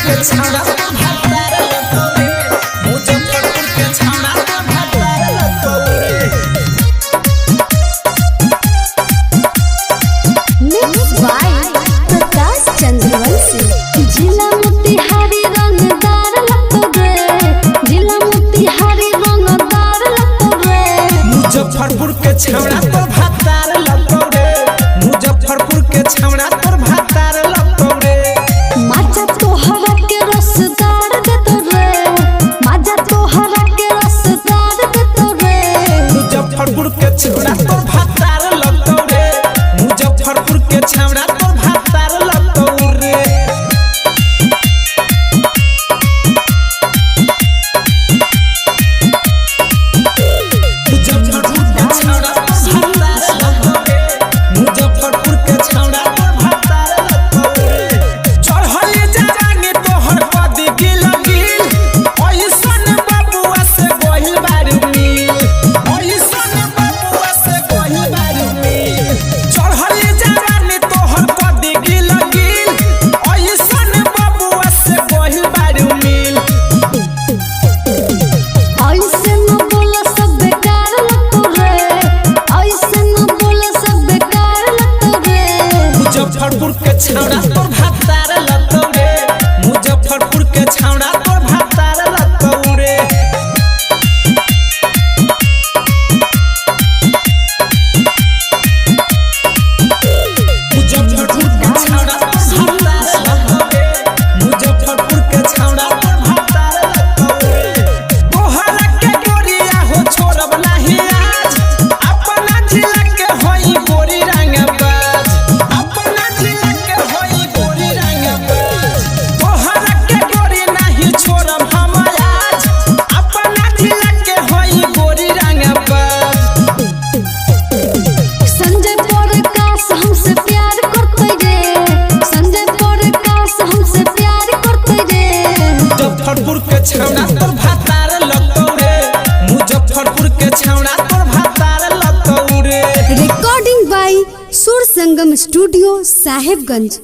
के छाड़ा भातार लतौरे मुजफ्फरपुर के छाड़ा भातार लतौरे। Mix by Prakash Chandravanshi. जिला मोतिहारी रंगदार लतौरे, जिला मोतिहारी रंगदार लतौरे। मुजफ्फरपुर के छाड़ा भातार लतौरे मुजफ्फरपुर के छाड़ा भातार लतौरे। माजा तोहरा के रसदार देतौरे, माजा तोहरा के रसदार देतौरे। मुजफ्फरपुर के छाड़ा भातार लतौरे मुजफ्फरपुर के छाड़ा भातार लतौरे। मुजफ्फरपुर के छाड़ा भातार लतौरे। चढ़ल जवानी तोहर पदी गिल गिल ओइसन बबुआ से गइल बारू मिल ओइसन बबुआ से गइल बारू मिल। चढ़ल जवानी तोहर पदी गिल गिल ओइसन बबुआ से गइल बारू मिल। ऐसे न बोला सब बेकार लतौरे, ऐसे न बोला सब बेकार लतौरे। मुजफ्फरपुर के छाड़ा भातार लतौरे मुजफ्फरपुर के छाड़ा भातार लतौरे। मुजफ्फरपुर के छाड़ा भातार लतौरे मुजफ्फरपुर के छाड़ा भातार लतौरे। तोहरा के गोरिया हो छोड़ब नाही आज अपना जिला के होई गोरी रंगबाज अपना जिला के होई गोरी रंगबाज। तोहरा के गोरी नाही छोड़ब हम आज अपना जिला के होई गोरी रंगबाज। संजय प्रकाश हमसे प्यार करते रे, संजय प्रकाश हमसे प्यार करते रे। मुजफ्फरपुर के छाड़ा भातार लतौरे मुजफ्फरपुर के छाड़ा भातार लतौरे। रिकॉर्डिंग बाय सुर संगम स्टूडियो साहेबगंज।